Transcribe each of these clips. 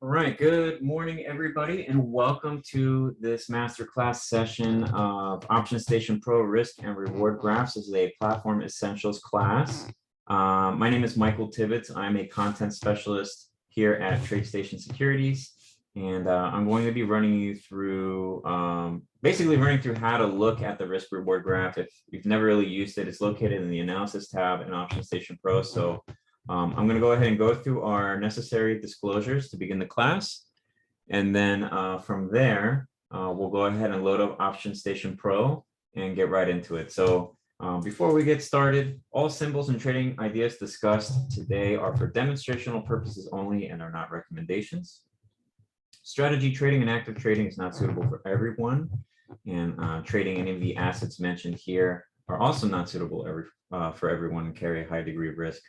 All right, good morning, everybody, and welcome to this masterclass session of Optionstation Pro Risk and Reward Graphs. This is a Platform Essentials class. My name is Michael Tibbetts. I'm a content specialist here at TradeStation Securities, and I'm going to be running you through, basically running through how to look at the risk reward graph. If you've never really used it, it's located in the Analysis tab in Optionstation Pro. So I'm going to go ahead and go through our necessary disclosures to begin the class. And then from there, we'll go ahead and load up Optionstation Pro and get right into it. So before we get started, all symbols and trading ideas discussed today are for demonstrational purposes only and are not recommendations. Strategy trading and active trading is not suitable for everyone. And trading any of the assets mentioned here are also not suitable for everyone and carry a high degree of risk.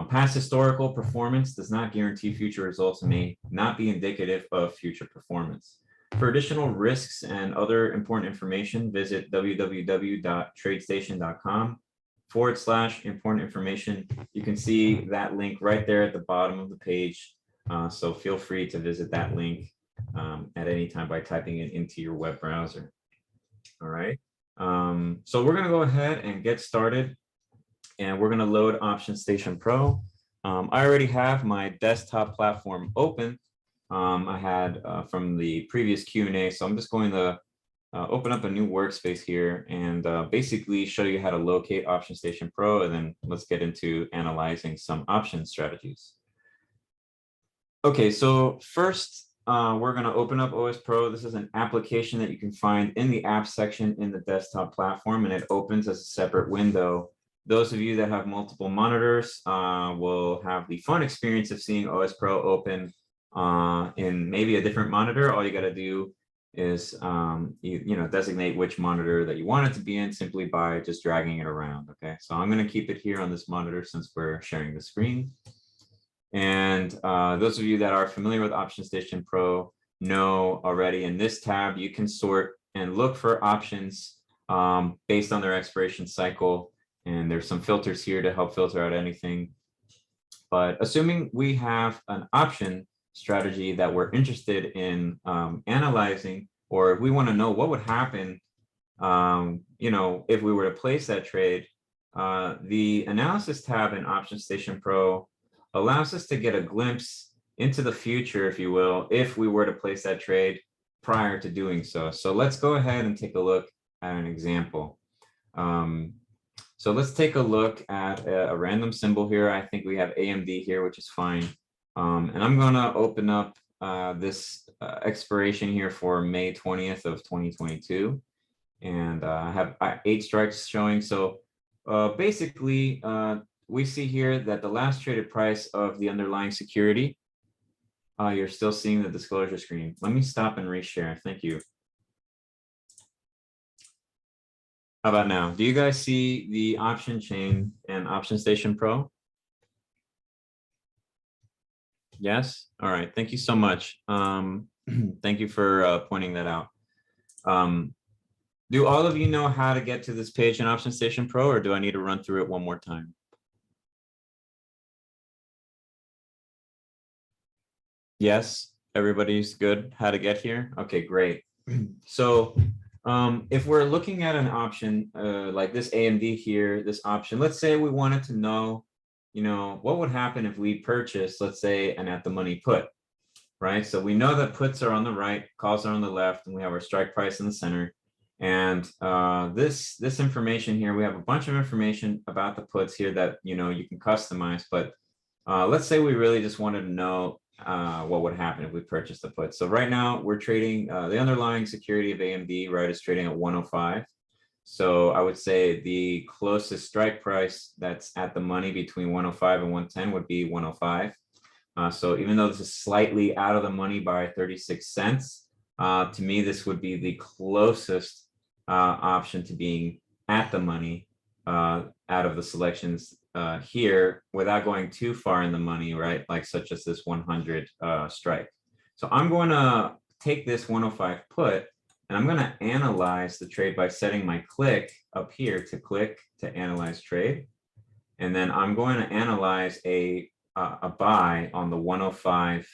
Past historical performance does not guarantee future results and may not be indicative of future performance. For additional risks and other important information, visit www.tradestation.com/important information. You can see that link right there at the bottom of the page. So feel free to visit that link at any time by typing it into your web browser. All right. So we're going to go ahead and get started. And we're going to load Optionstation Pro. I already have my desktop platform open. I had from the previous Q&A, so I'm just going to open up a new workspace here and basically show you how to locate Optionstation Pro, and then let's get into analyzing some option strategies. Okay, so first, we're going to open up OS Pro. This is an application that you can find in the app section in the desktop platform, and it opens as a separate window. Those of you that have multiple monitors will have the fun experience of seeing OS Pro open in maybe a different monitor. All you got to do is designate which monitor that you want it to be in simply by just dragging it around. Okay, so I'm going to keep it here on this monitor since we're sharing the screen. And those of you that are familiar with Optionstation Pro know already in this tab you can sort and look for options based on their expiration cycle. And there's some filters here to help filter out anything. But assuming we have an option strategy that we're interested in analyzing, or if we want to know what would happen, if we were to place that trade, the Analysis tab in Optionstation Pro allows us to get a glimpse into the future, if you will, if we were to place that trade prior to doing so. So let's go ahead and take a look at an example. So let's take a look at a random symbol here. I think we have AMD here, which is fine. And I'm going to open up this expiration here for May 20th of 2022. And I have 8 strikes showing. So basically, we see here that the last traded price of the underlying security, you're still seeing the disclosure screen. Let me stop and reshare. Thank you. How about now? Do you guys see the option chain and Optionstation Pro? Yes? All right. Thank you so much. Thank you for pointing that out. Do all of you know how to get to this page in Optionstation Pro, or do I need to run through it one more time? Yes? Everybody's good? How to get here? Okay, great. So if we're looking at an option like this AMD here, this option, let's say we wanted to know, what would happen if we purchase, let's say, an at the money put, right? So we know that puts are on the right, calls are on the left, and we have our strike price in the center. And this information here, we have a bunch of information about the puts here that, you can customize. But let's say we really just wanted to know what would happen if we purchased the put. So right now we're trading the underlying security of AMD, right, is trading at 105. So I would say the closest strike price that's at the money between 105 and 110 would be 105. So even though this is slightly out of the money by 36 cents, to me, this would be the closest option to being at the money out of the selections here without going too far in the money, right? Like such as this 100 strike. So I'm going to take this 105 put and I'm going to analyze the trade by setting my click up here to click to analyze trade. And then I'm going to analyze a buy on the 105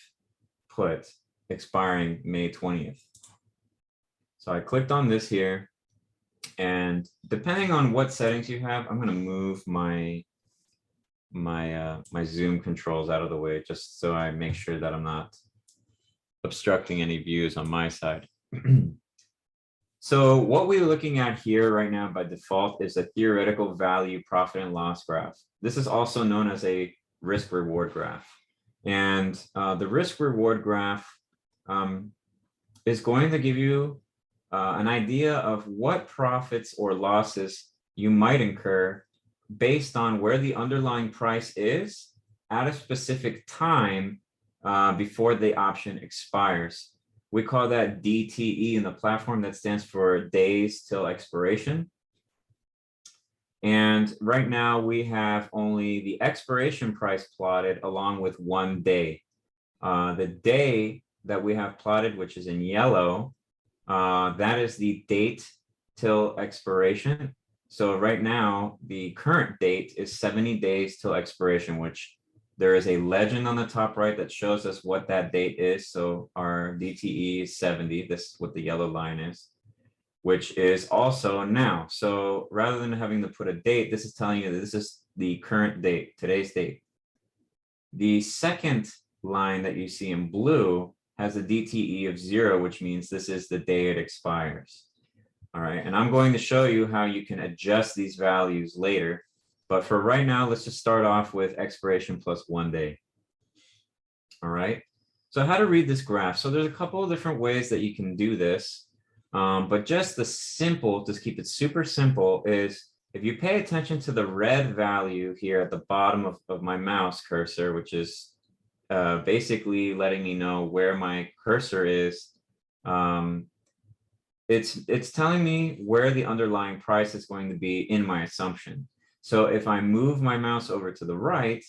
put expiring May 20th. So I clicked on this here, and depending on what settings you have, I'm going to move my Zoom controls out of the way just so I make sure that I'm not obstructing any views on my side. So what we're looking at here right now by default is a theoretical value profit and loss graph. This is also known as a risk reward graph. And the risk reward graph is going to give you an idea of what profits or losses you might incur based on where the underlying price is at a specific time before the option expires. We call that DTE in the platform. That stands for days till expiration. And right now we have only the expiration price plotted along with 1 day. The day that we have plotted, which is in yellow, that is the date till expiration. So right now, the current date is 70 days till expiration, which there is a legend on the top right that shows us what that date is. So our DTE is 70. This is what the yellow line is, which is also now. So rather than having to put a date, this is telling you that this is the current date, today's date. The second line that you see in blue has a DTE of 0, which means this is the day it expires. All right, and I'm going to show you how you can adjust these values later. But for right now, let's just start off with expiration plus 1 day. All right, so how to read this graph. So there's a couple of different ways that you can do this. But just the simple, just keep it super simple, is if you pay attention to the red value here at the bottom of my mouse cursor, which is basically letting me know where my cursor is, it's telling me where the underlying price is going to be in my assumption. So if I move my mouse over to the right,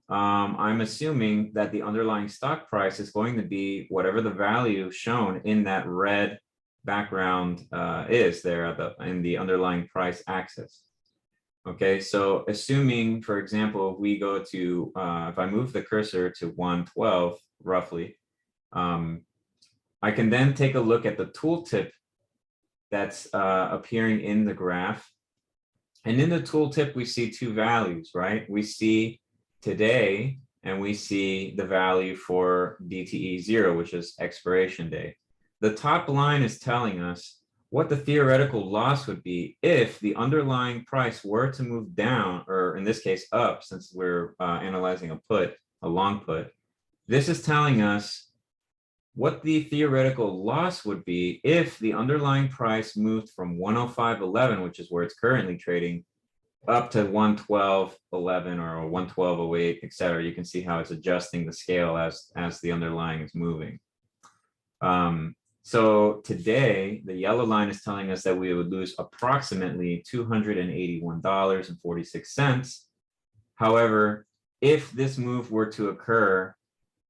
I'm assuming that the underlying stock price is going to be whatever the value shown in that red background is there in the underlying price axis. Okay, so assuming, for example, if we go to, if I move the cursor to 112 roughly, I can then take a look at the tooltip that's appearing in the graph. And in the tooltip, we see two values, right? We see today, and we see the value for DTE 0, which is expiration day. The top line is telling us what the theoretical loss would be if the underlying price were to move down, or in this case up, since we're analyzing a long put. This is telling us what the theoretical loss would be if the underlying price moved from 105.11, which is where it's currently trading, up to 112.11 or 112.08, etc. You can see how it's adjusting the scale as the underlying is moving. So today, the yellow line is telling us that we would lose approximately $281.46. However, if this move were to occur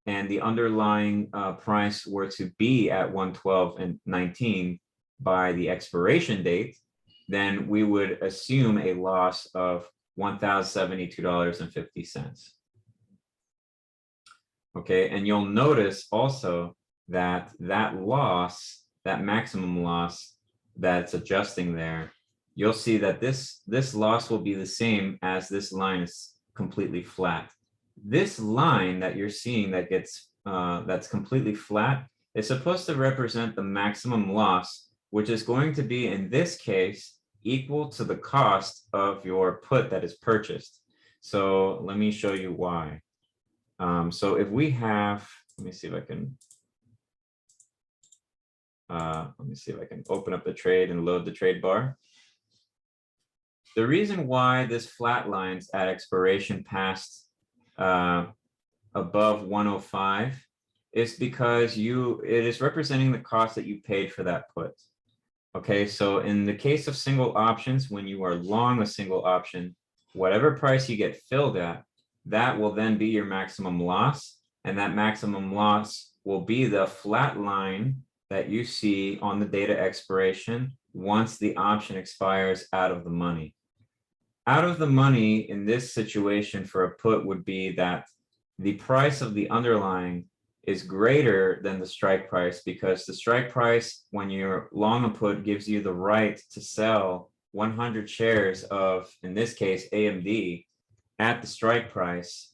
and the underlying price were to be at 112.19 by the expiration date, then we would assume a loss of $1,072.50. Okay, and you'll notice also that loss, that maximum loss that's adjusting there, you'll see that this loss will be the same as this line is completely flat. This line that you're seeing that gets that's completely flat is supposed to represent the maximum loss, which is going to be, in this case, equal to the cost of your put that is purchased. So let me show you why. So if we have, let me see if I can open up the trade and load the trade bar. The reason why this flat lines at expiration past above 105 is because it is representing the cost that you paid for that put. Okay, so in the case of single options, when you are long a single option, whatever price you get filled at, that will then be your maximum loss, and that maximum loss will be the flat line that you see on the data expiration once the option expires out of the money. Out of the money in this situation for a put would be that the price of the underlying is greater than the strike price, because the strike price, when you're long a put, gives you the right to sell 100 shares of, in this case, AMD at the strike price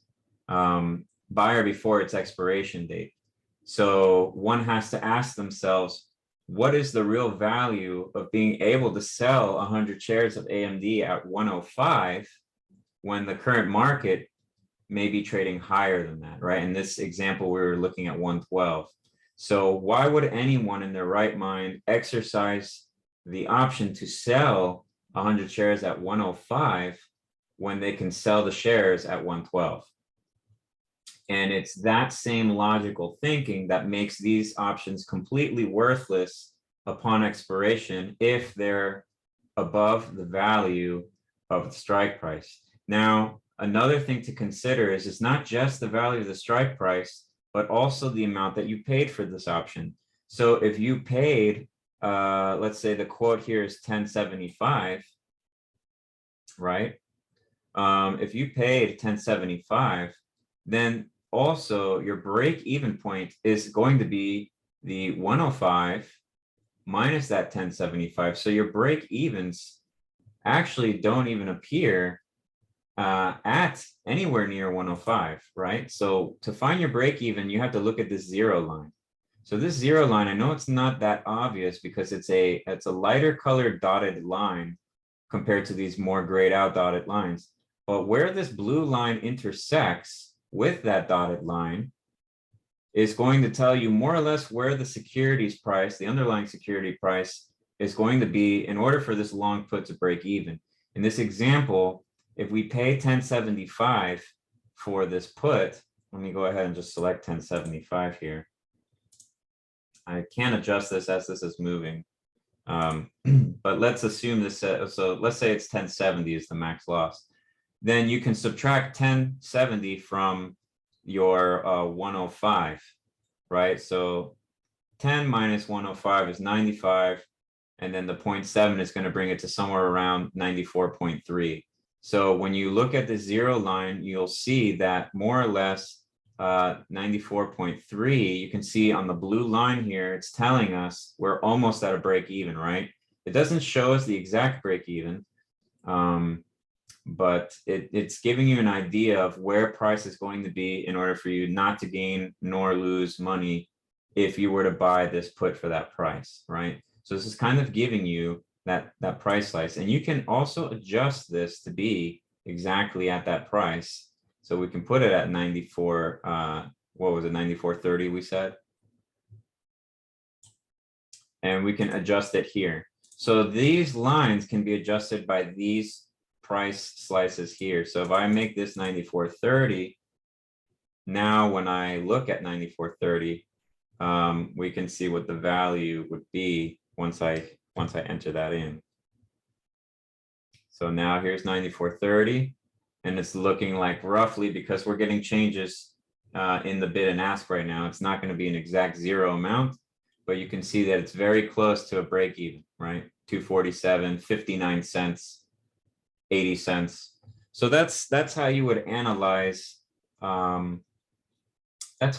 by or before its expiration date. So one has to ask themselves, what is the real value of being able to sell 100 shares of AMD at 105 when the current market may be trading higher than that, right? In this example, we were looking at 112. So why would anyone in their right mind exercise the option to sell 100 shares at 105 when they can sell the shares at 112? And it's that same logical thinking that makes these options completely worthless upon expiration if they're above the value of the strike price. Now, another thing to consider is it's not just the value of the strike price, but also the amount that you paid for this option. So if you paid, let's say the quote here is 1075, right? If you paid 1075, then also your break even point is going to be the 105 minus that 1075. So your break evens actually don't even appear at anywhere near 105, right? So to find your break even, you have to look at this zero line. So this zero line, I know it's not that obvious because it's a lighter colored dotted line compared to these more grayed out dotted lines. But where this blue line intersects with that dotted line is going to tell you more or less where the securities price, the underlying security price, is going to be in order for this long put to break even. In this example, if we pay 1075 for this put, let me go ahead and just select 1075 here. I can adjust this as this is moving. But let's assume this, so let's say it's 1070 is the max loss. Then you can subtract 1070 from your 105, right? So 10 minus 105 is 95, and then the 0.7 is going to bring it to somewhere around 94.3. So when you look at the zero line, you'll see that more or less 94.3, you can see on the blue line here, it's telling us we're almost at a break even, right? It doesn't show us the exact break even, but it's giving you an idea of where price is going to be in order for you not to gain nor lose money if you were to buy this put for that price, right? So this is kind of giving you that price slice, and you can also adjust this to be exactly at that price. So we can put it at 94, what was it, 94.30 we said? And we can adjust it here. So these lines can be adjusted by these price slices here. So if I make this 94.30, now when I look at 94.30, we can see what the value would be once I enter that in. So now here's 94.30, and it's looking like roughly, because we're getting changes in the bid and ask right now, it's not going to be an exact zero amount, but you can see that it's very close to a break even, right? 247, 59 cents, 80 cents. So that's how you would analyze. That's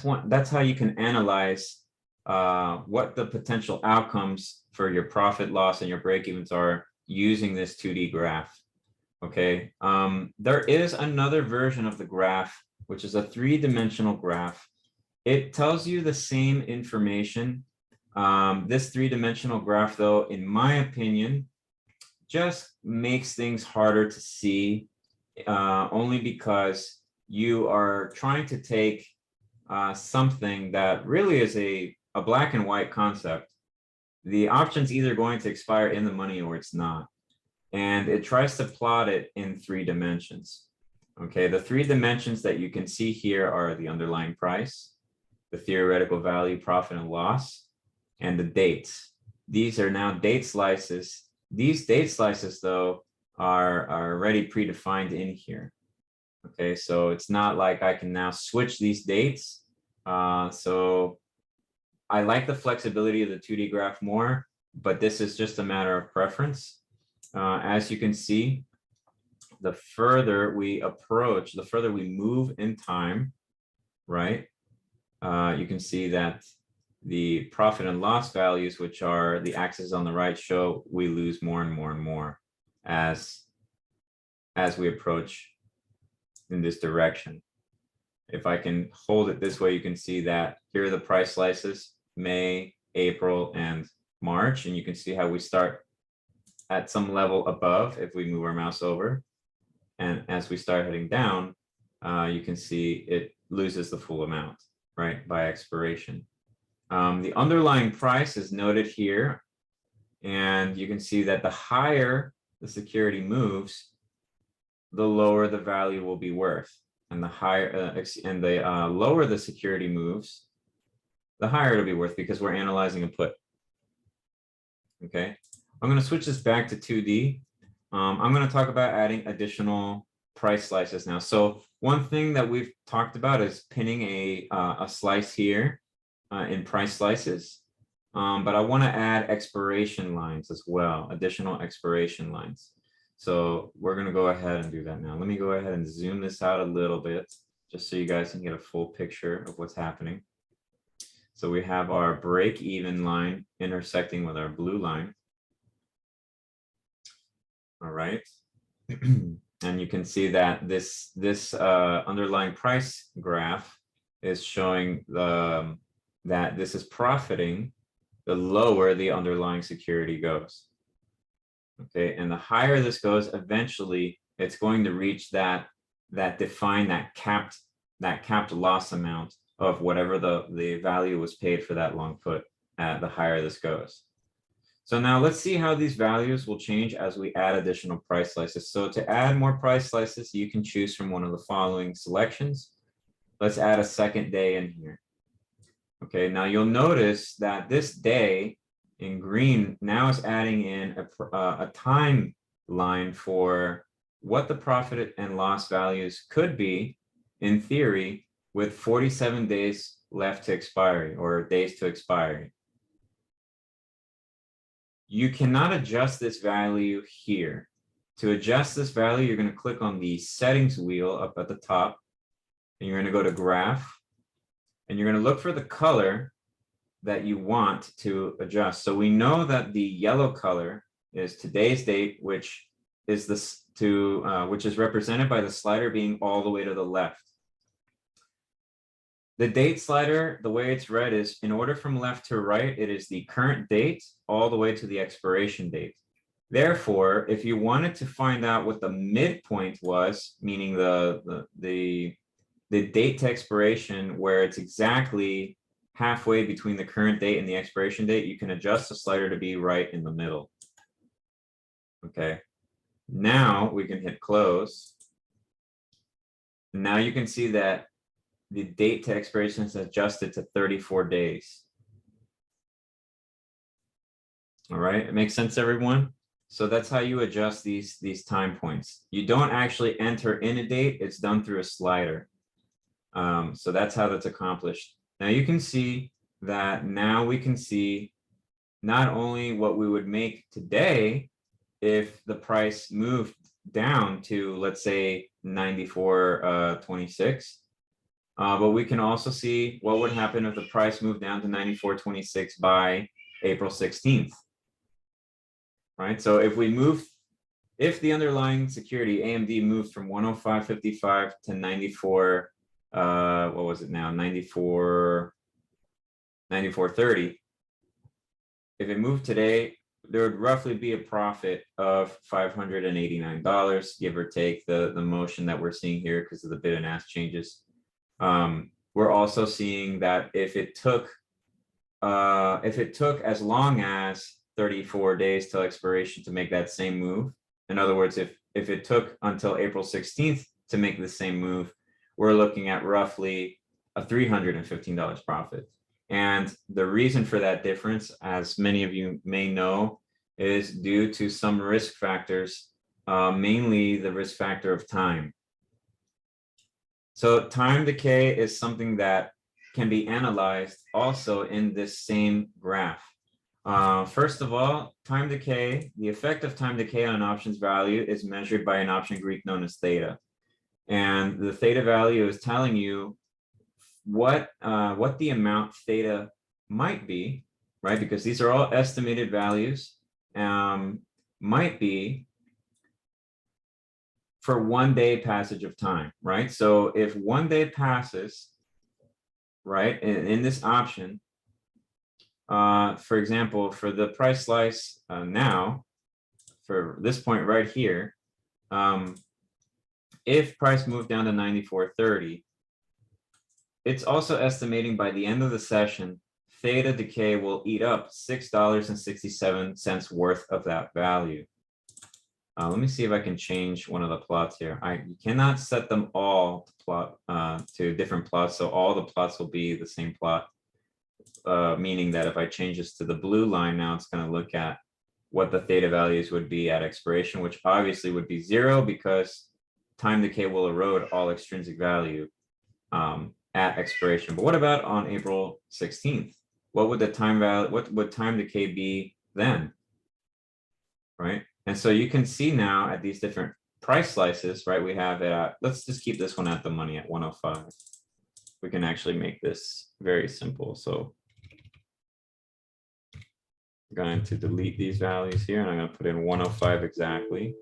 how you can analyze what the potential outcomes for your profit loss and your break evens are using this 2D graph. Okay, there is another version of the graph, which is a 3-dimensional graph. It tells you the same information. This 3-dimensional graph, though, in my opinion, just makes things harder to see, only because you are trying to take something that really is a black and white concept. The option's either going to expire in the money or it's not. And it tries to plot it in 3 dimensions. Okay, the 3 dimensions that you can see here are the underlying price, the theoretical value, profit and loss, and the dates. These are now date slices. These date slices, though, are already predefined in here. Okay, so it's not like I can now switch these dates. So I like the flexibility of the 2D graph more, but this is just a matter of preference. As you can see, the further we approach, the further we move in time, right? you can see that the profit and loss values, which are the axes on the right, show we lose more and more and more as we approach in this direction. If I can hold it this way, you can see that here are the price slices, May, April, and March, and you can see how we start at some level above if we move our mouse over. And as we start heading down, you can see it loses the full amount, right, by expiration. The underlying price is noted here, and you can see that the higher the security moves, the lower the value will be worth. And the higher lower the security moves, the higher it'll be worth, because we're analyzing a put. Okay, I'm going to switch this back to 2D. I'm going to talk about adding additional price slices now. So one thing that we've talked about is pinning a slice here in price slices. But I want to add expiration lines as well, additional expiration lines. So we're going to go ahead and do that now. Let me go ahead and zoom this out a little bit, just so you guys can get a full picture of what's happening. So we have our break even line intersecting with our blue line. All right. And you can see that this underlying price graph is showing that this is profiting the lower the underlying security goes. Okay, and the higher this goes, eventually it's going to reach that capped loss amount of whatever the value was paid for that long put, the higher this goes. So now let's see how these values will change as we add additional price slices. So to add more price slices, you can choose from one of the following selections. Let's add a second day in here. Okay, now you'll notice that this day in green now is adding in a timeline for what the profit and loss values could be in theory with 47 days left to expiry, or days to expiry. You cannot adjust this value here. To adjust this value, you're going to click on the settings wheel up at the top, and you're going to go to graph, and you're going to look for the color that you want to adjust. So we know that the yellow color is today's date, which is which is represented by the slider being all the way to the left. The date slider, the way it's read is, in order from left to right, it is the current date all the way to the expiration date. Therefore, if you wanted to find out what the midpoint was, meaning the date to expiration, where it's exactly halfway between the current date and the expiration date, you can adjust the slider to be right in the middle. Okay, now we can hit close. Now you can see that the date to expiration is adjusted to 34 days. All right, it makes sense, everyone? So that's how you adjust these time points. You don't actually enter in a date, it's done through a slider. So that's how that's accomplished. Now you can see that now we can see not only what we would make today if the price moved down to, let's say, 94.26, but we can also see what would happen if the price moved down to 94.26 by April 16th. Right, so if the underlying security AMD moved from 105.55 to 94, what was it now, 94.30, if it moved today, there would roughly be a profit of $589, give or take the motion that we're seeing here because of the bid and ask changes. We're also seeing that if it took as long as 34 days till expiration to make that same move, in other words, if it took until April 16th to make the same move, we're looking at roughly a $315 profit. And the reason for that difference, as many of you may know, is due to some risk factors, mainly the risk factor of time. So time decay is something that can be analyzed also in this same graph. First of all, time decay, the effect of time decay on an option's value is measured by an option Greek known as theta. And the theta value is telling you what the amount theta might be, right? Because these are all estimated values, might be for 1 day passage of time, right? So if 1 day passes, right, in this option, for example, for the price slice now, for this point right here, if price moved down to 94.30, it's also estimating by the end of the session, theta decay will eat up $6.67 worth of that value. Let me see if I can change one of the plots here. You cannot set them all to plot to different plots, so all the plots will be the same plot. Meaning that if I change this to the blue line now, it's going to look at what the theta values would be at expiration, which obviously would be 0 because time decay will erode all extrinsic value at expiration. But what about on April 16th? What would the time value, what would time decay be then? Right? And so you can see now at these different price slices, right? We have it at, let's just keep this one at the money at 105. We can actually make this very simple. So I'm going to delete these values here and I'm going to put in 105 exactly.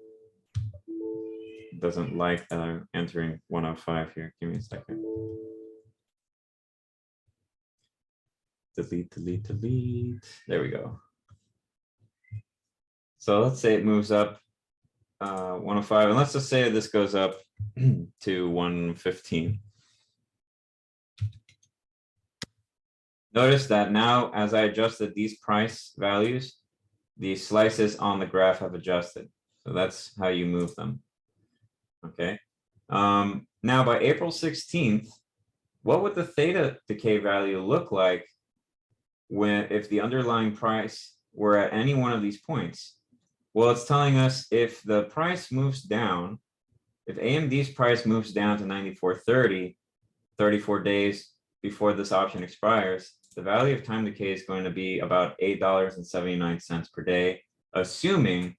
It doesn't like that I'm entering 105 here. Give me a second. Delete, delete, delete. There we go. So let's say it moves up 105, and let's just say this goes up to 115. Notice that now, as I adjusted these price values, the slices on the graph have adjusted. So that's how you move them. Okay. Now by April 16th, what would the theta decay value look like if the underlying price were at any one of these points? Well, it's telling us if the price moves down, if AMD's price moves down to 94.30, 34 days before this option expires, the value of time decay is going to be about $8.79 per day, assuming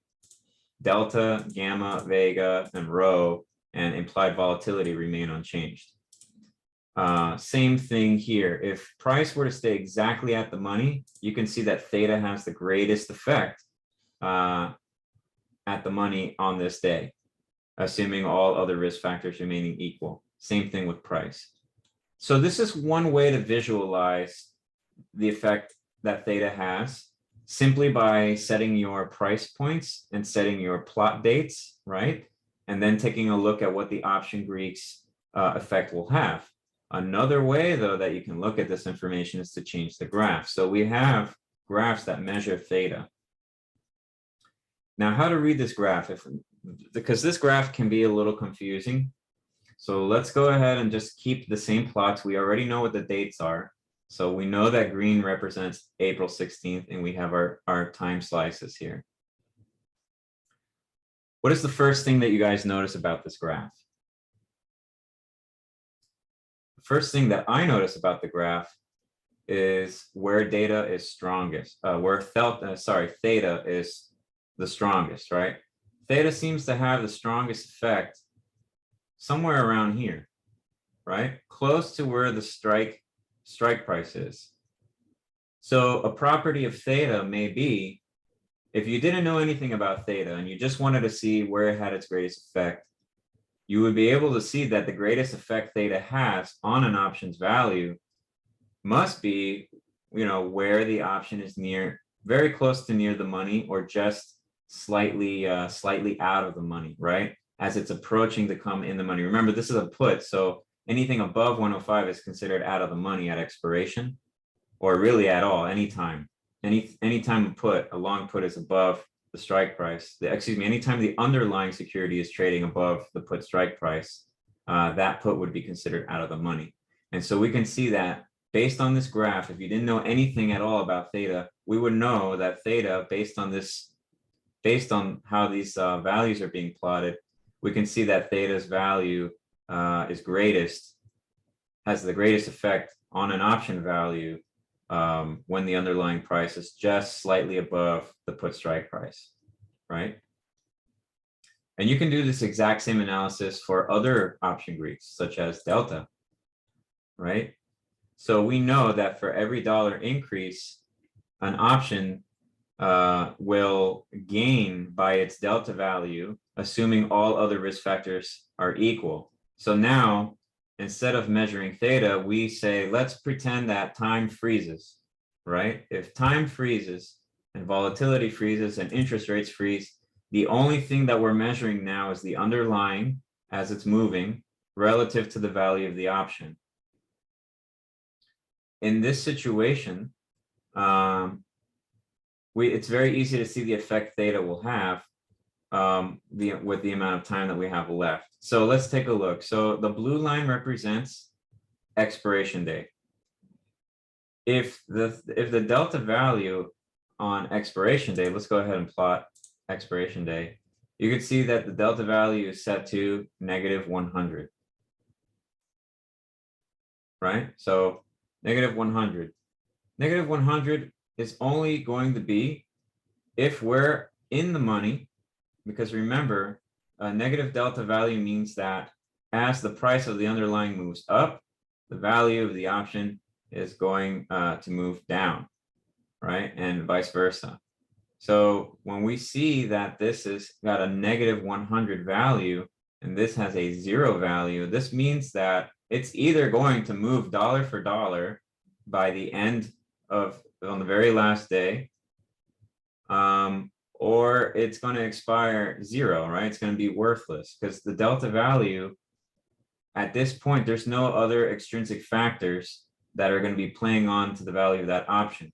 delta, gamma, vega, and rho and implied volatility remain unchanged. Same thing here. If price were to stay exactly at the money, you can see that theta has the greatest effect at the money on this day, assuming all other risk factors remaining equal. Same thing with price. So this is one way to visualize the effect that theta has, simply by setting your price points and setting your plot dates, right? And then taking a look at what the option Greeks effect will have. Another way, though, that you can look at this information is to change the graph. So we have graphs that measure theta. Now, how to read this graph? Because this graph can be a little confusing. So let's go ahead and just keep the same plots. We already know what the dates are. So we know that green represents April 16th, and we have our time slices here. What is the first thing that you guys notice about this graph? The first thing that I notice about the graph is where data is strongest, where theta is the strongest, right? Theta seems to have the strongest effect somewhere around here, right? Close to where the strike price is. So a property of theta may be, if you didn't know anything about theta and you just wanted to see where it had its greatest effect, you would be able to see that the greatest effect theta has on an option's value must be, where the option is very close to near the money, or just slightly out of the money, right? As it's approaching to come in the money. Remember, this is a put, so anything above 105 is considered out of the money at expiration, or really at all, anytime. Anytime a long put is above the strike price, anytime the underlying security is trading above the put strike price, that put would be considered out of the money. And so we can see that based on this graph, if you didn't know anything at all about theta, we would know that theta, based on how these values are being plotted, we can see that theta's value has the greatest effect on an option value when the underlying price is just slightly above the put strike price, right? And you can do this exact same analysis for other option Greeks, such as delta, right? So we know that for every dollar increase, an option will gain by its delta value, assuming all other risk factors are equal. So now, instead of measuring theta, we say, let's pretend that time freezes, right? If time freezes and volatility freezes and interest rates freeze, the only thing that we're measuring now is the underlying as it's moving relative to the value of the option. In this situation, it's very easy to see the effect theta will have with the amount of time that we have left. So let's take a look. So the blue line represents expiration date. If the delta value on expiration day, let's go ahead and plot expiration day, you can see that the delta value is set to -100, right? So -100. -100 is only going to be if we're in the money, because remember, a negative delta value means that as the price of the underlying moves up, the value of the option is going to move down, right? And vice versa. So when we see that this has got a -100 value and this has a 0 value, this means that it's either going to move dollar for dollar by the end of, on the very last day, or it's going to expire 0, right? It's going to be worthless because the delta value at this point, there's no other extrinsic factors that are going to be playing on to the value of that option,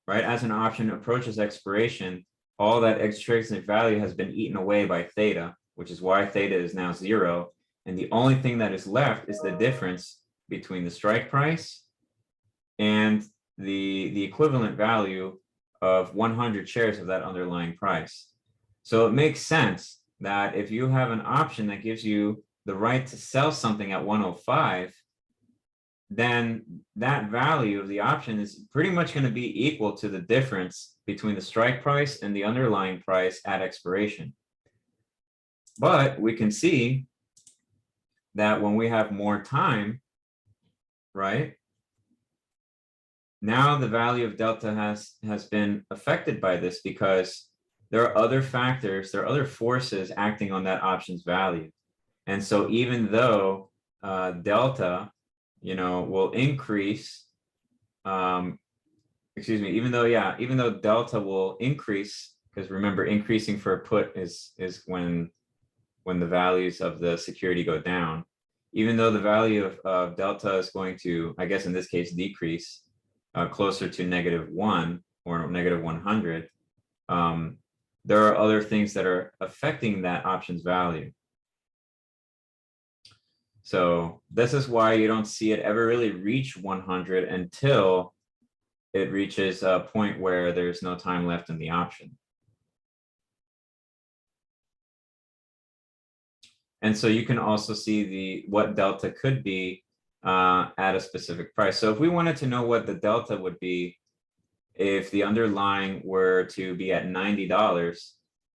right? As an option approaches expiration, all that extrinsic value has been eaten away by theta, which is why theta is now 0. And the only thing that is left is the difference between the strike price and the equivalent value of 100 shares of that underlying price. So it makes sense that if you have an option that gives you the right to sell something at 105, then that value of the option is pretty much going to be equal to the difference between the strike price and the underlying price at expiration. But we can see that when we have more time, right, now the value of delta has been affected by this because there are other factors, there are other forces acting on that option's value. And so even though delta, will increase, even though delta will increase, because remember, increasing for a put is when the values of the security go down, even though the value of delta is going to, I guess in this case, decrease closer to -1 or -100, there are other things that are affecting that option's value. So this is why you don't see it ever really reach 100 until it reaches a point where there's no time left in the option. And so you can also see what delta could be at a specific price. So if we wanted to know what the delta would be if the underlying were to be at $90,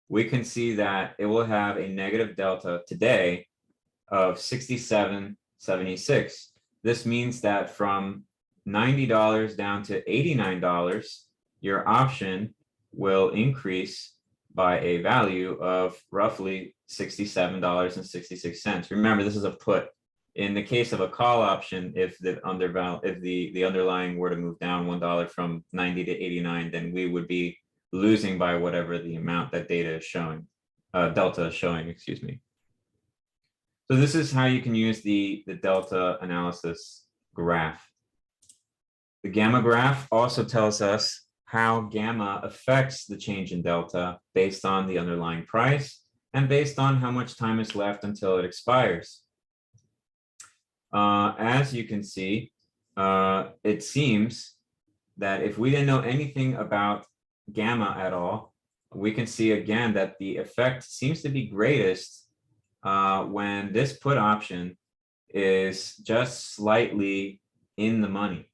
we can see that it will have a negative delta today of 67.76. This means that from $90 down to $89, your option will increase by a value of roughly $67.66. Remember, this is a put. In the case of a call option, if the underlying were to move down $1 from 90 to 89, then we would be losing by whatever the amount that data is showing, delta is showing, excuse me. So this is how you can use the delta analysis graph. The gamma graph also tells us how gamma affects the change in delta based on the underlying price and based on how much time is left until it expires. As you can see, it seems that if we didn't know anything about gamma at all, we can see again that the effect seems to be greatest when this put option is just slightly in the money,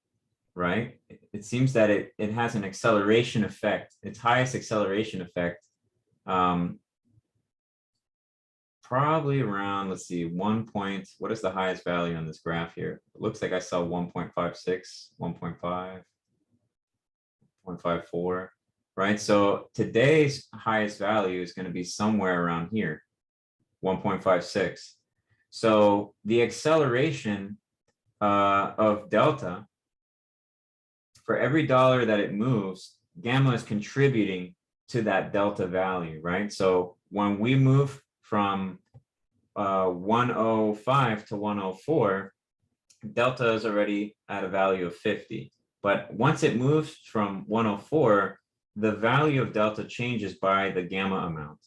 right? It seems that it has an acceleration effect, its highest acceleration effect probably around, let's see, what is the highest value on this graph here? It looks like I saw 1.56, 1.5, 1.54, right? So today's highest value is going to be somewhere around here, 1.56. So the acceleration of delta, for every dollar that it moves, gamma is contributing to that delta value, right? So when we move from 105 to 104, delta is already at a value of 50. But once it moves from 104, the value of delta changes by the gamma amount.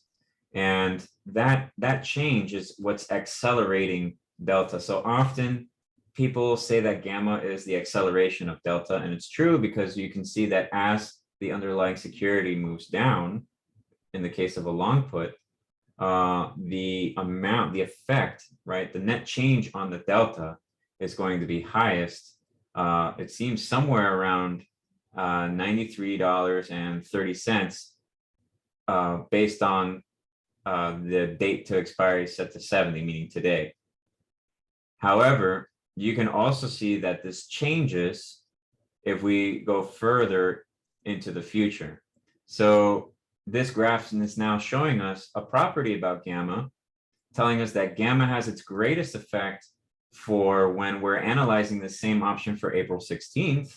And that change is what's accelerating delta. So often people say that gamma is the acceleration of delta, and it's true because you can see that as the underlying security moves down, in the case of a long put, the effect, right, the net change on the delta is going to be highest. It seems somewhere around $93.30 based on the date to expiry set to 70, meaning today. However, you can also see that this changes if we go further into the future. So this graph is now showing us a property about gamma, telling us that gamma has its greatest effect for when we're analyzing the same option for April 16th,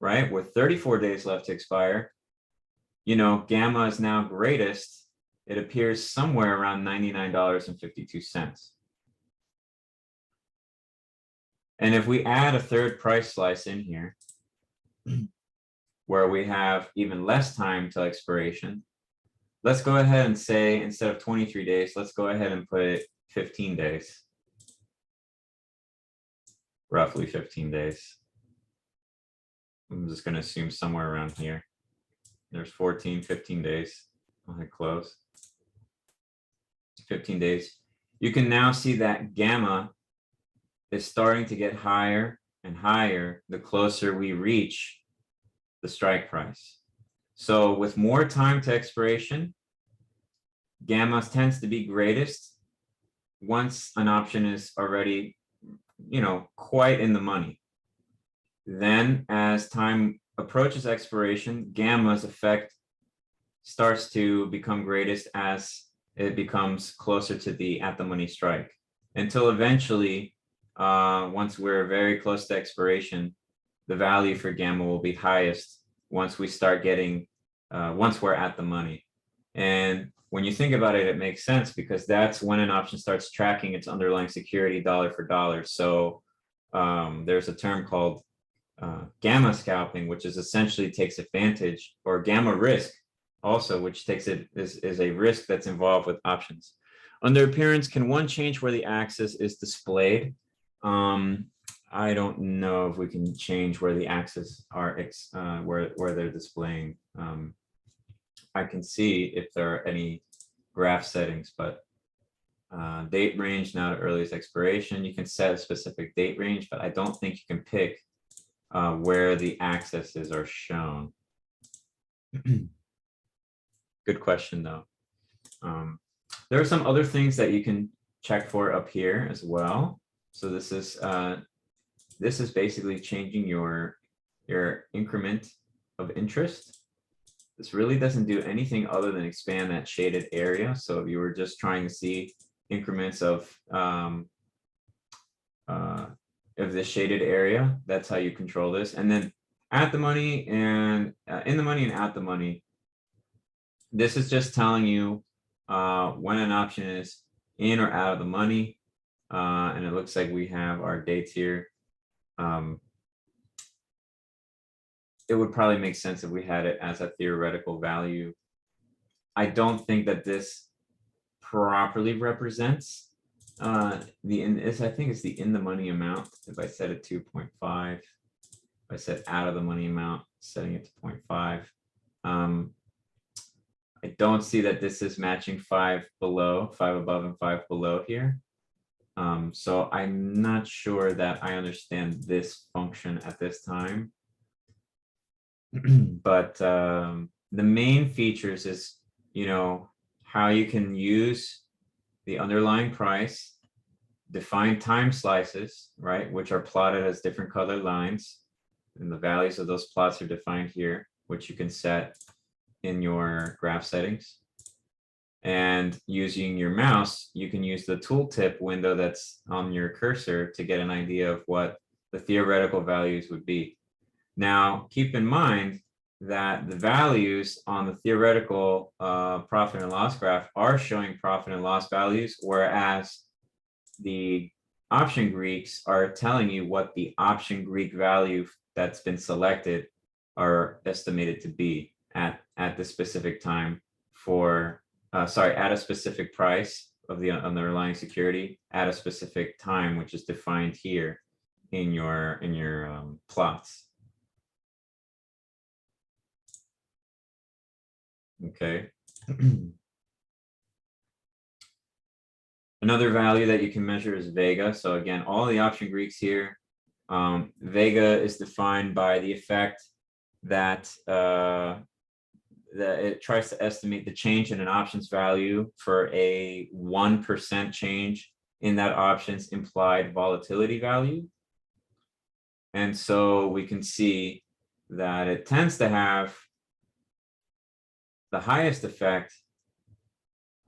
right? With 34 days left to expire, you know, gamma is now greatest. It appears somewhere around $99.52. And if we add a third price slice in here, where we have even less time till expiration, let's go ahead and say, instead of 23 days, let's go ahead and put 15 days. Roughly 15 days. I'm just going to assume somewhere around here. There's 14, 15 days. I'll hit close. 15 days. You can now see that gamma is starting to get higher and higher the closer we reach the strike price. So with more time to expiration, gamma tends to be greatest once an option is already, you know, quite in the money. Then as time approaches expiration, gamma's effect starts to become greatest as it becomes closer to the at the money strike, until eventually, once we're very close to expiration, the value for gamma will be highest once we start getting, once we're at the money. And when you think about it, it makes sense because that's when an option starts tracking its underlying security dollar for dollar. So there's a term called gamma scalping, which is essentially takes advantage, or gamma risk also, which takes it is a risk that's involved with options. Under appearance, can one change where the axis is displayed? I don't know if we can change where the axes are, where they're displaying. I can see if there are any graph settings, but date range now to earliest expiration, you can set a specific date range, but I don't think you can pick where the axes are shown. Good question, though. There are some other things that you can check for up here as well. So this is basically changing your increment of interest. This really doesn't do anything other than expand that shaded area. So if you were just trying to see increments of the shaded area, that's how you control this. And then at the money and in the money and at the money, this is just telling you when an option is in or out of the money. And it looks like we have our dates here. It would probably make sense if we had it as a theoretical value. I don't think that this properly represents I think it's the in the money amount. If I set it to 0.5, if I set out of the money amount, setting it to 0.5. I don't see that this is matching 5 below, 5 above and 5 below here. So I'm not sure that I understand this function at this time. But the main features is, you know, how you can use the underlying price, define time slices, right, which are plotted as different colored lines. And the values of those plots are defined here, which you can set in your graph settings. And using your mouse, you can use the tooltip window that's on your cursor to get an idea of what the theoretical values would be. Now, keep in mind that the values on the theoretical profit and loss graph are showing profit and loss values, whereas the option Greeks are telling you what the option Greek value that's been selected are estimated to be at the specific time for, at a specific price of the underlying security at a specific time, which is defined here in your plots. Okay. Another value that you can measure is Vega. So again, all the option Greeks here. Vega is defined by the effect that that it tries to estimate the change in an option's value for a 1% change in that option's implied volatility value. And so we can see that it tends to have the highest effect,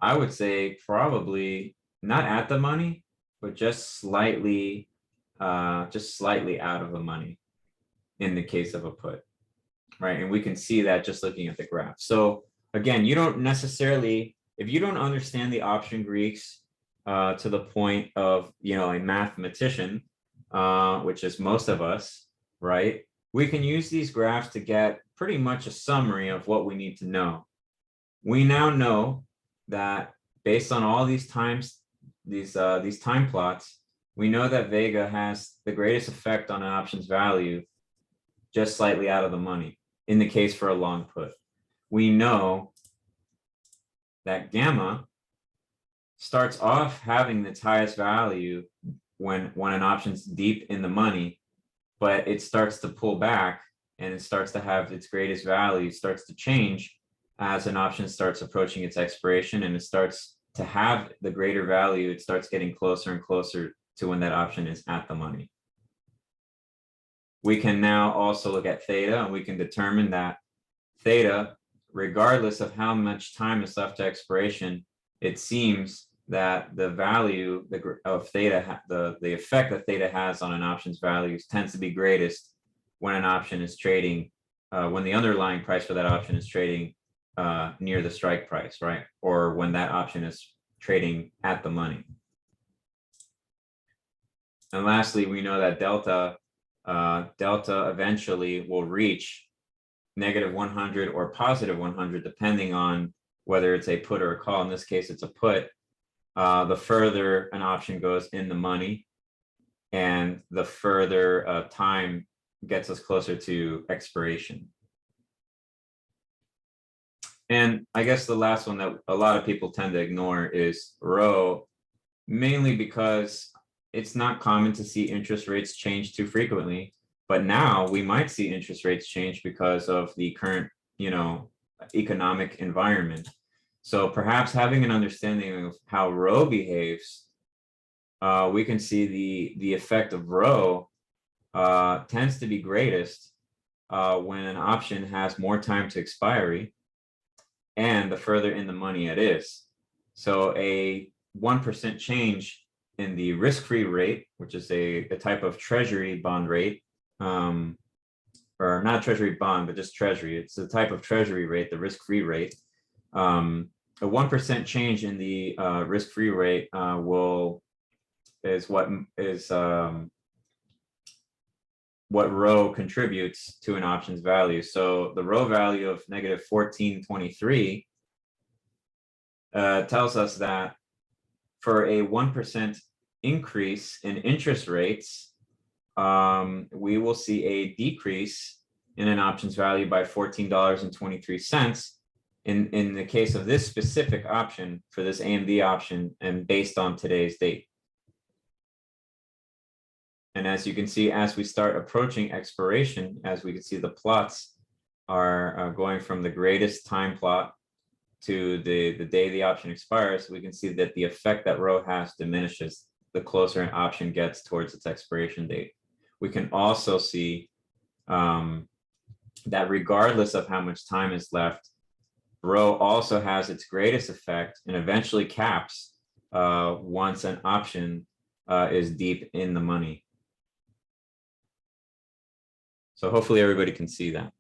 I would say, probably not at the money, but just slightly out of the money in the case of a put, right? And we can see that just looking at the graph. So again, you don't necessarily, if you don't understand the option Greeks to the point of, a mathematician, which is most of us, right? We can use these graphs to get pretty much a summary of what we need to know. We now know that based on all these times, these time plots, we know that Vega has the greatest effect on an option's value, just slightly out of the money in the case for a long put. We know that gamma starts off having its highest value when an option's deep in the money, but it starts to pull back and it starts to have its greatest value, starts to change as an option starts approaching its expiration, and it starts to have the greater value. It starts getting closer and closer to when that option is at the money. We can now also look at theta, and we can determine that theta, regardless of how much time is left to expiration, it seems that the value of theta, the effect that theta has on an option's values tends to be greatest when an option is trading, when the underlying price for that option is trading near the strike price, right? Or when that option is trading at the money. And lastly, we know that delta eventually will reach -100 or +100, depending on whether it's a put or a call. In this case, it's a put. The further an option goes in the money, and the further time gets us closer to expiration. And I guess the last one that a lot of people tend to ignore is rho, mainly because it's not common to see interest rates change too frequently. But now we might see interest rates change because of the current, economic environment. So perhaps having an understanding of how rho behaves, we can see the effect of rho tends to be greatest when an option has more time to expiry, and the further in the money it is. So a 1% change in the risk-free rate, which is a type of treasury bond rate, or not treasury bond, but just treasury. It's a type of treasury rate, the risk-free rate. A 1% change in the risk-free rate what rho contributes to an option's value. So the rho value of -1423 tells us that for a 1% increase in interest rates, we will see a decrease in an option's value by $14.23 in the case of this specific option, for this AMD option, and based on today's date. And as you can see, as we start approaching expiration, as we can see, the plots are going from the greatest time plot to the day the option expires, we can see that the effect that row has diminishes the closer an option gets towards its expiration date. We can also see that regardless of how much time is left, row also has its greatest effect and eventually caps once an option is deep in the money. So hopefully everybody can see that.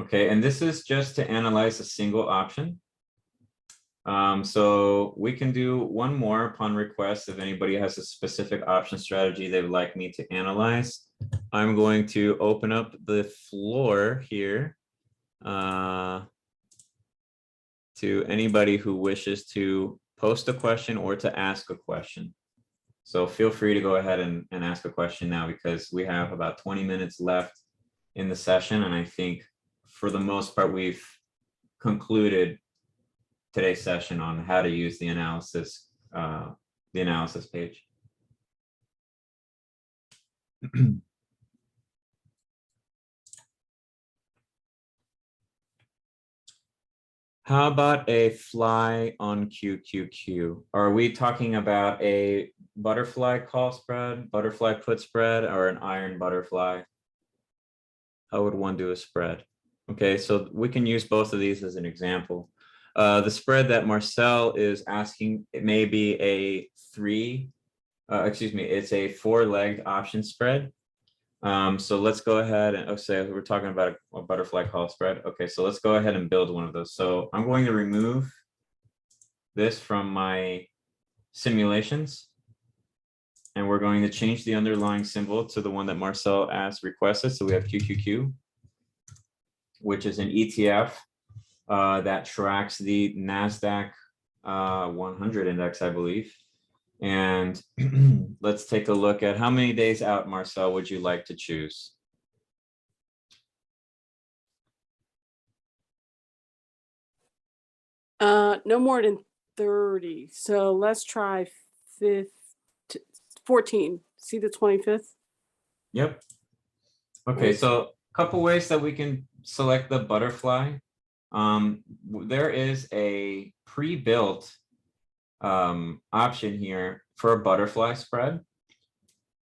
Okay, and this is just to analyze a single option. So we can do one more upon request if anybody has a specific option strategy they would like me to analyze. I'm going to open up the floor here to anybody who wishes to post a question or to ask a question. So feel free to go ahead and ask a question now, because we have about 20 minutes left in the session. And I think for the most part, we've concluded today's session on how to use the analysis page. How about a fly on QQQ? Are we talking about a butterfly call spread, butterfly put spread, or an iron butterfly? How would one do a spread? Okay, so we can use both of these as an example. The spread that Marcel is asking, it may be a it's a 4-legged option spread. So let's go ahead and say we're talking about a butterfly call spread. Okay, so let's go ahead and build one of those. So I'm going to remove this from my simulations, and we're going to change the underlying symbol to the one that Marcel requested. So we have QQQ, which is an ETF that tracks the NASDAQ 100 index, I believe. And let's take a look at how many days out, Marcel, would you like to choose? No more than 30. So let's try 14. See the 25th? Yep. Okay, so a couple ways that we can select the butterfly. There is a pre-built option here for a butterfly spread.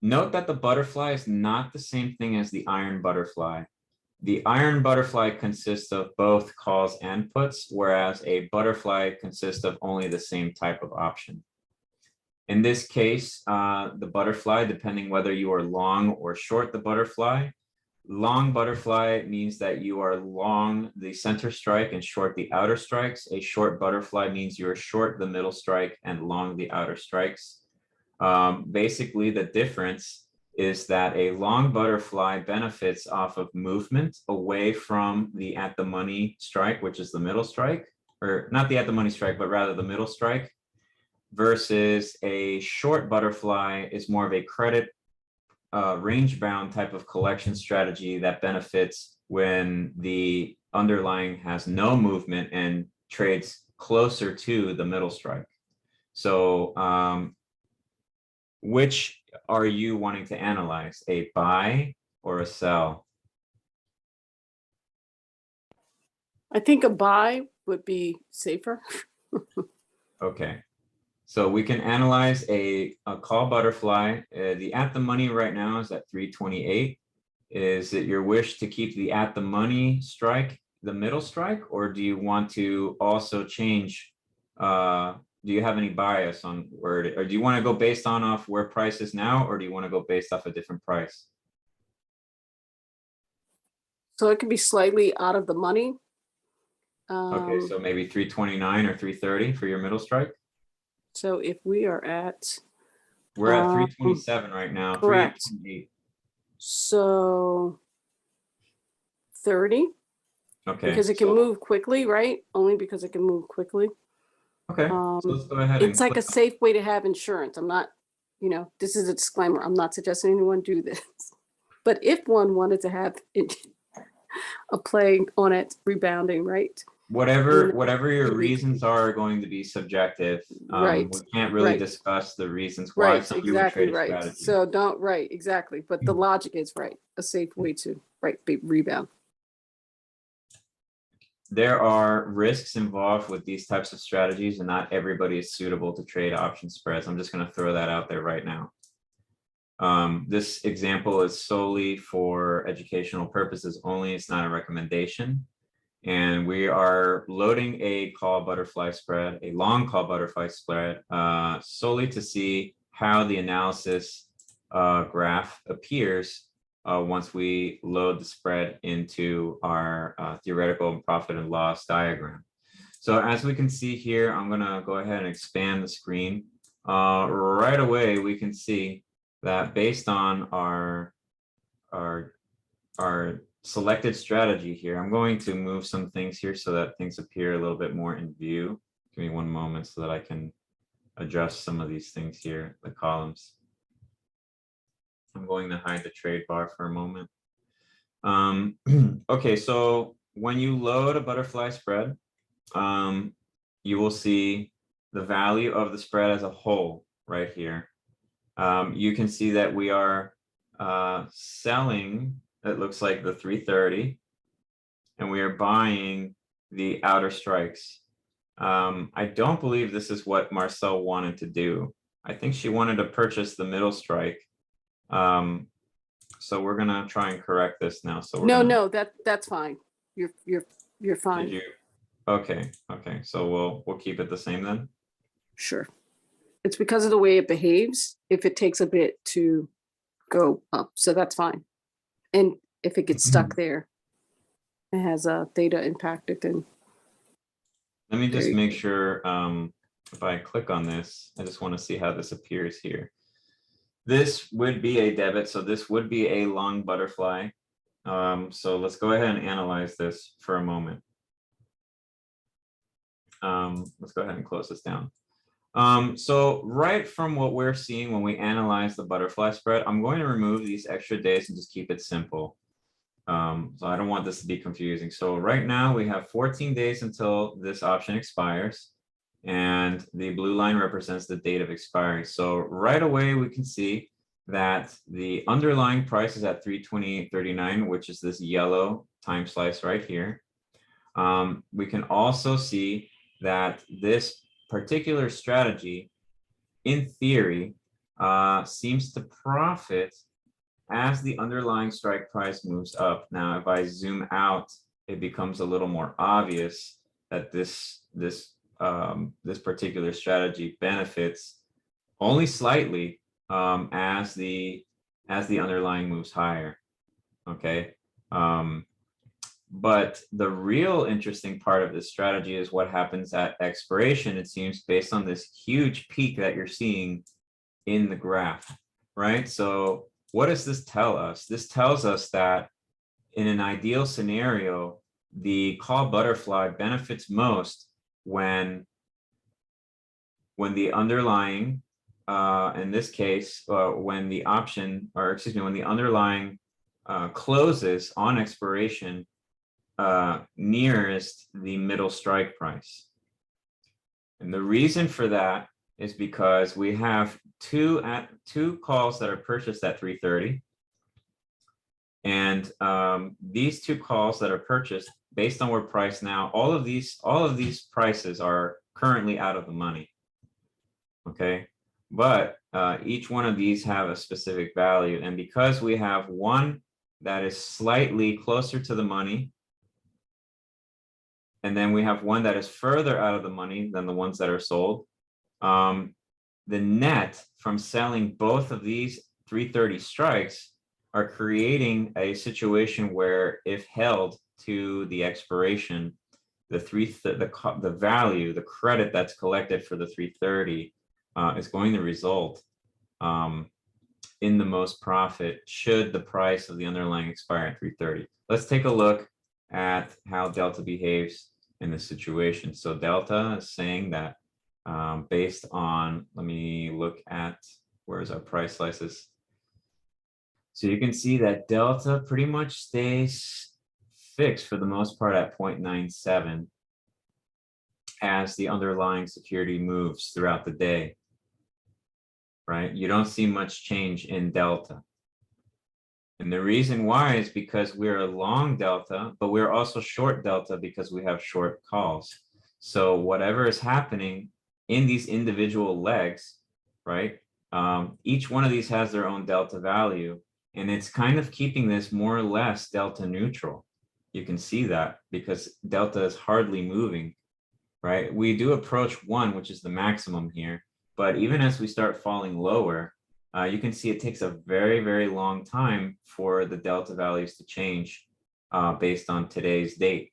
Note that the butterfly is not the same thing as the iron butterfly. The iron butterfly consists of both calls and puts, whereas a butterfly consists of only the same type of option. In this case, the butterfly, depending whether you are long or short the butterfly, long butterfly means that you are long the center strike and short the outer strikes. A short butterfly means you're short the middle strike and long the outer strikes. Basically, the difference is that a long butterfly benefits off of movement away from the at the money strike, which is the middle strike, or not the at the money strike, but rather the middle strike, versus a short butterfly is more of a credit range bound type of collection strategy that benefits when the underlying has no movement and trades closer to the middle strike. So which are you wanting to analyze, a buy or a sell? I think a buy would be safer. Okay. So we can analyze a call butterfly. The at the money right now is at 328. Is it your wish to keep the at the money strike the middle strike, or do you want to also change? Do you have any bias on where, or do you want to go based on off where price is now, or do you want to go based off a different price? So it could be slightly out of the money. Okay, so maybe 329 or 330 for your middle strike. So if we are at, we're at 327 right now. Correct. 328. So 30. Okay. Because it can move quickly, right? Only because it can move quickly. Okay. So let's go ahead. It's like a safe way to have insurance. I'm not, this is a disclaimer. I'm not suggesting anyone do this. But if one wanted to have a play on it rebounding, right? Whatever your reasons are going to be subjective. Right. We can't really discuss the reasons why right, somebody exactly would trade a right. strategy. So don't, right, exactly. But the logic is right. A safe way to, rebound. there are risks involved with these types of strategies, and not everybody is suitable to trade option spreads. I'm just going to throw that out there right now. This example is solely for educational purposes only. It's not a recommendation. And we are loading a call butterfly spread, a long call butterfly spread, solely to see how the analysis graph appears once we load the spread into our theoretical profit and loss diagram. So as we can see here, I'm going to go ahead and expand the screen. Right away, we can see that based on our selected strategy here, I'm going to move some things here so that things appear a little bit more in view. Give me one moment so that I can adjust some of these things here, the columns. I'm going to hide the trade bar for a moment. Okay, so when you load a butterfly spread, you will see the value of the spread as a whole right here. You can see that we are selling, it looks like the 330, and we are buying the outer strikes. I don't believe this is what Marcel wanted to do. I think she wanted to purchase the middle strike. So we're gonna try and correct this now. So no, that's fine. You're fine. Did you? Okay, okay. So we'll keep it the same then. Sure. It's because of the way it behaves. If it takes a bit to go up, so that's fine. And if it gets stuck there, it has a theta impacted. And let me just make sure. If I click on this, I just want to see how this appears here. This would be a debit, so this would be a long butterfly. So let's go ahead and analyze this for a moment. Let's go ahead and close this down. So right from what we're seeing when we analyze the butterfly spread, I'm going to remove these extra days and just keep it simple. So I don't want this to be confusing. So right now we have 14 days until this option expires, and the blue line represents the date of expiry. So right away we can see that the underlying price is at 328.39, which is this yellow time slice right here. We can also see that this particular strategy, in theory, seems to profit as the underlying strike price moves up. Now, if I zoom out, it becomes a little more obvious that this particular strategy benefits only slightly as the underlying moves higher. Okay. But the real interesting part of this strategy is what happens at expiration, it seems, based on this huge peak that you're seeing in the graph, right? So what does this tell us? This tells us that in an ideal scenario, the call butterfly benefits most when the underlying, in this case, when the option, or excuse me, when the underlying closes on expiration nearest the middle strike price. And the reason for that is because we have two calls that are purchased at 330. And these two calls that are purchased based on where price now, all of these prices are currently out of the money. Okay, but each one of these have a specific value. And because we have one that is slightly closer to the money, and then we have one that is further out of the money than the ones that are sold, the net from selling both of these 330 strikes are creating a situation where, if held to the expiration, the value, the credit that's collected for the 330 is going to result in the most profit should the price of the underlying expire at 330. Let's take a look at how delta behaves in this situation. So delta is saying that based on, let me look at, where's our price slices? So you can see that delta pretty much stays fixed for the most part at 0.97 as the underlying security moves throughout the day, right? You don't see much change in delta. And the reason why is because we're a long delta, but we're also short delta because we have short calls. So whatever is happening in these individual legs, right? Each one of these has their own delta value, and it's kind of keeping this more or less delta neutral. You can see that because delta is hardly moving, right? We do approach 1, which is the maximum here, but even as we start falling lower, you can see it takes a very, very long time for the delta values to change based on today's date.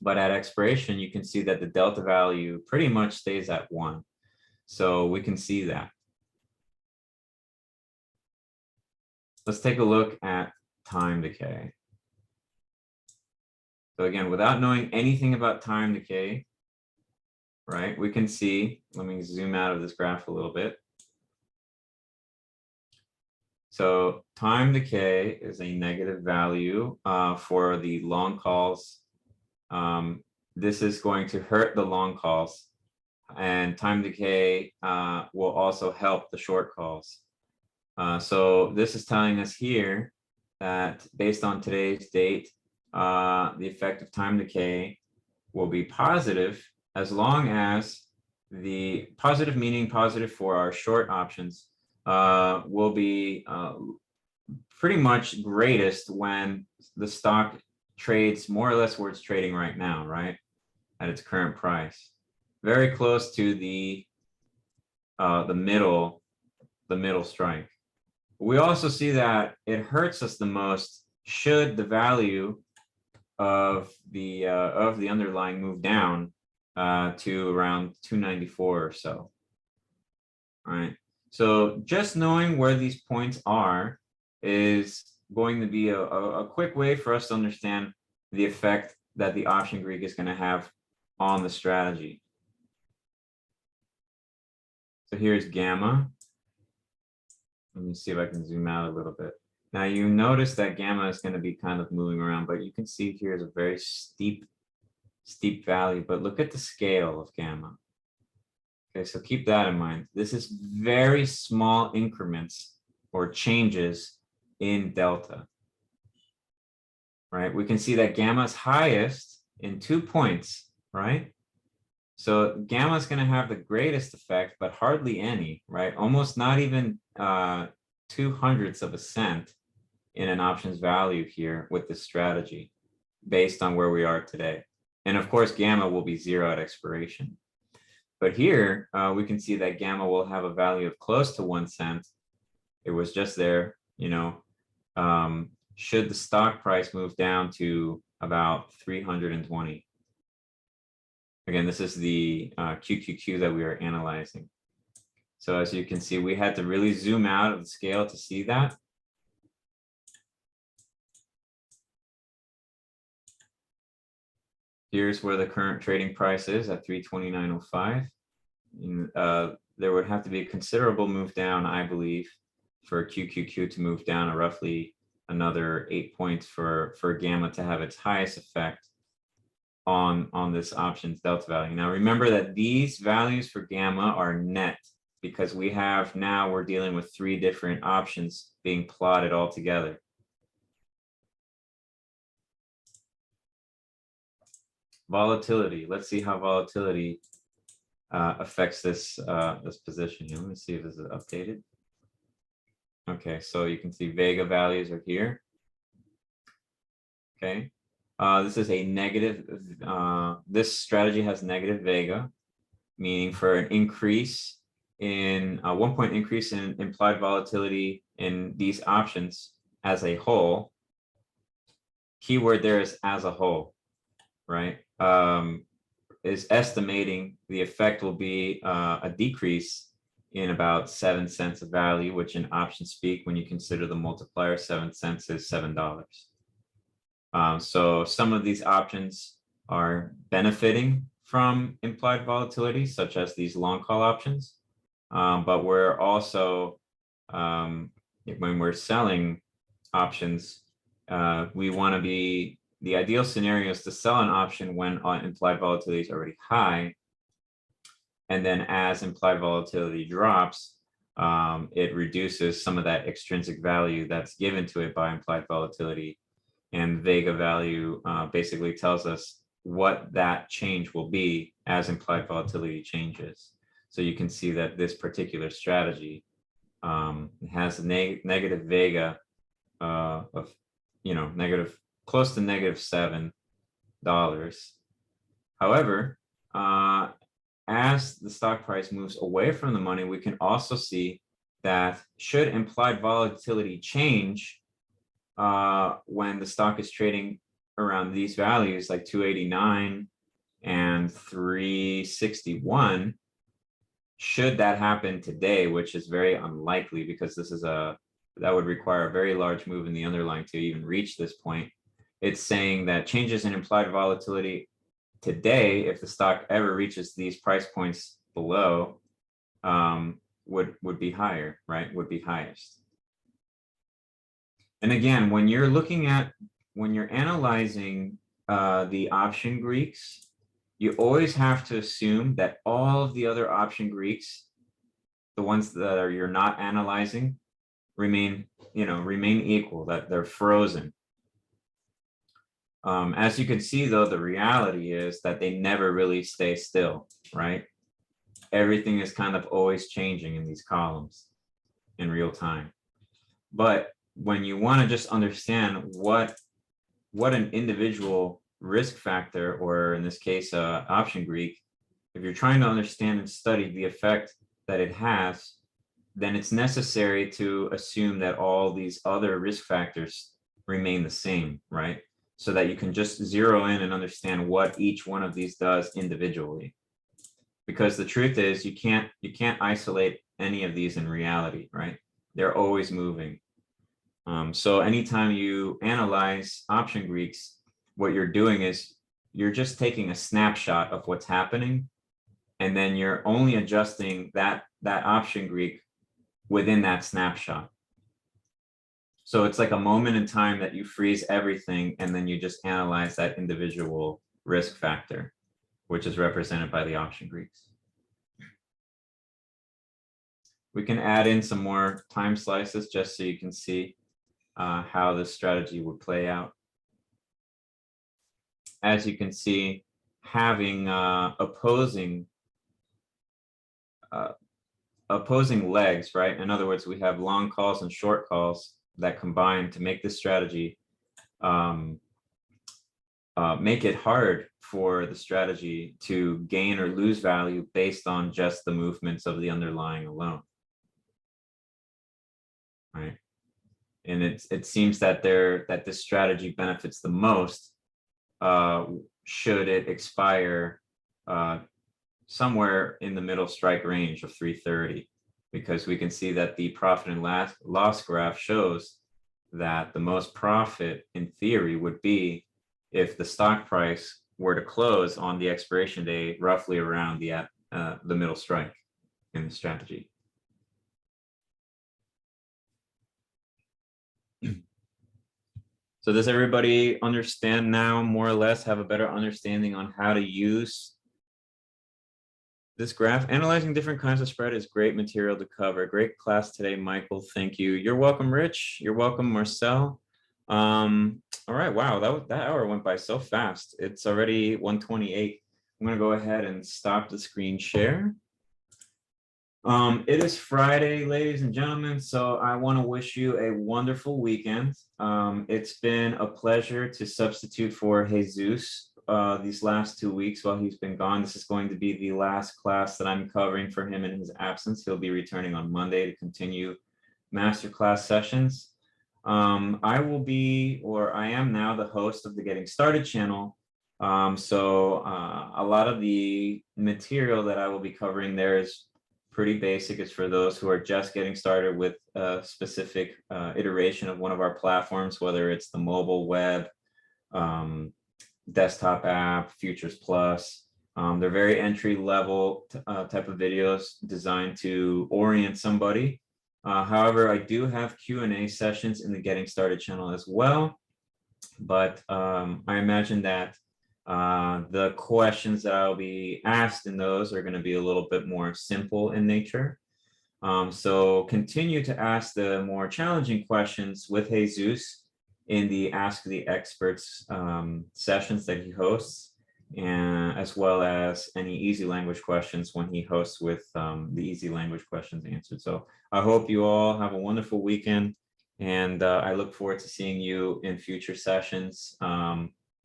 But at expiration, you can see that the delta value pretty much stays at 1. So we can see that. Let's take a look at time decay. So again, without knowing anything about time decay, right, we can see, let me zoom out of this graph a little bit. So time decay is a negative value for the long calls. This is going to hurt the long calls, and time decay will also help the short calls. So this is telling us here that based on today's date, the effect of time decay will be positive as long as the positive, meaning positive for our short options, will be pretty much greatest when the stock trades more or less where it's trading right now, right? At its current price. Very close to the middle strike. We also see that it hurts us the most should the value of the underlying move down to around 294 or so. All right. So just knowing where these points are is going to be a quick way for us to understand the effect that the option Greek is going to have on the strategy. So here's gamma. Let me see if I can zoom out a little bit. Now you notice that gamma is going to be kind of moving around, but you can see here's a very steep value, but look at the scale of gamma. Okay, so keep that in mind. This is very small increments or changes in delta, right? We can see that gamma is highest in 2 points, right? So gamma is going to have the greatest effect, but hardly any, right? Almost not even 0.02 of a cent in an options value here with this strategy based on where we are today. And of course, gamma will be 0 at expiration. But here we can see that gamma will have a value of close to 1 cent. It was just there, you know, should the stock price move down to about 320. Again, this is the QQQ that we are analyzing. So as you can see, we had to really zoom out of the scale to see that. Here's where the current trading price is at 329.05. There would have to be a considerable move down, I believe, for QQQ to move down roughly another 8 points for gamma to have its highest effect on this options delta value. Now remember that these values for gamma are net because we're dealing with 3 different options being plotted all together. Volatility. Let's see how volatility affects this position here. Let me see if this is updated. Okay, so you can see Vega values are here. Okay, this is a negative. This strategy has negative Vega, meaning for an increase in 1 point increase in implied volatility in these options as a whole. Keyword there is as a whole, right? Is estimating the effect will be a decrease in about 7 cents of value, which in option speak, when you consider the multiplier, 7 cents is $7. So some of these options are benefiting from implied volatility, such as these long call options. But we're also, when we're selling options, we want to be, the ideal scenario is to sell an option when implied volatility is already high. And then as implied volatility drops, it reduces some of that extrinsic value that's given to it by implied volatility. And vega value basically tells us what that change will be as implied volatility changes. So you can see that this particular strategy has a negative vega of, close to -$7. However, as the stock price moves away from the money, we can also see that should implied volatility change when the stock is trading around these values like 289 and 361, should that happen today, which is very unlikely because that would require a very large move in the underlying to even reach this point. It's saying that changes in implied volatility today, if the stock ever reaches these price points below, would be higher, right? Would be highest. And again, when you're analyzing the option Greeks, you always have to assume that all of the other option Greeks, the ones that you're not analyzing, remain equal, that they're frozen. As you can see, though, the reality is that they never really stay still, right? Everything is kind of always changing in these columns in real time. But when you want to just understand what an individual risk factor, or in this case, option Greek, if you're trying to understand and study the effect that it has, then it's necessary to assume that all these other risk factors remain the same, right? So that you can just zero in and understand what each one of these does individually. Because the truth is, you can't isolate any of these in reality, right? They're always moving. So anytime you analyze option Greeks, what you're doing is you're just taking a snapshot of what's happening, and then you're only adjusting that option Greek within that snapshot. So it's like a moment in time that you freeze everything, and then you just analyze that individual risk factor, which is represented by the option Greeks. We can add in some more time slices just so you can see how this strategy would play out. As you can see, having opposing legs, right? In other words, we have long calls and short calls that combine to make this strategy make it hard for the strategy to gain or lose value based on just the movements of the underlying alone, right? And it seems that this strategy benefits the most should it expire somewhere in the middle strike range of 330, because we can see that the profit and loss graph shows that the most profit in theory would be if the stock price were to close on the expiration day roughly around the middle strike in the strategy. So does everybody understand now, more or less, have a better understanding on how to use this graph? Analyzing different kinds of spread is great material to cover. Great class today, Michael. Thank you. You're welcome, Rich. You're welcome, Marcel. All right. Wow, that hour went by so fast. It's already 1:28. I'm going to go ahead and stop the screen share. It is Friday, ladies and gentlemen, so I want to wish you a wonderful weekend. It's been a pleasure to substitute for Jesus these last 2 weeks while he's been gone. This is going to be the last class that I'm covering for him in his absence. He'll be returning on Monday to continue masterclass sessions. I will be, or I am now, the host of the Getting Started channel. So a lot of the material that I will be covering there is pretty basic. It's for those who are just getting started with a specific iteration of one of our platforms, whether it's the mobile, web, desktop app, Futures Plus. They're very entry level type of videos designed to orient somebody. However, I do have Q&A sessions in the Getting Started channel as well, but I imagine that the questions that I'll be asked in those are going to be a little bit more simple in nature. So continue to ask the more challenging questions with Jesus in the Ask the Experts sessions that he hosts, and as well as any easy language questions when he hosts with the easy language questions answered. So I hope you all have a wonderful weekend, and I look forward to seeing you in future sessions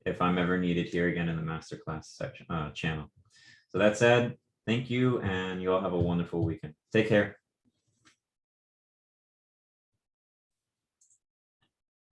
if I'm ever needed here again in the masterclass section channel. So that said, thank you, and you all have a wonderful weekend. Take care.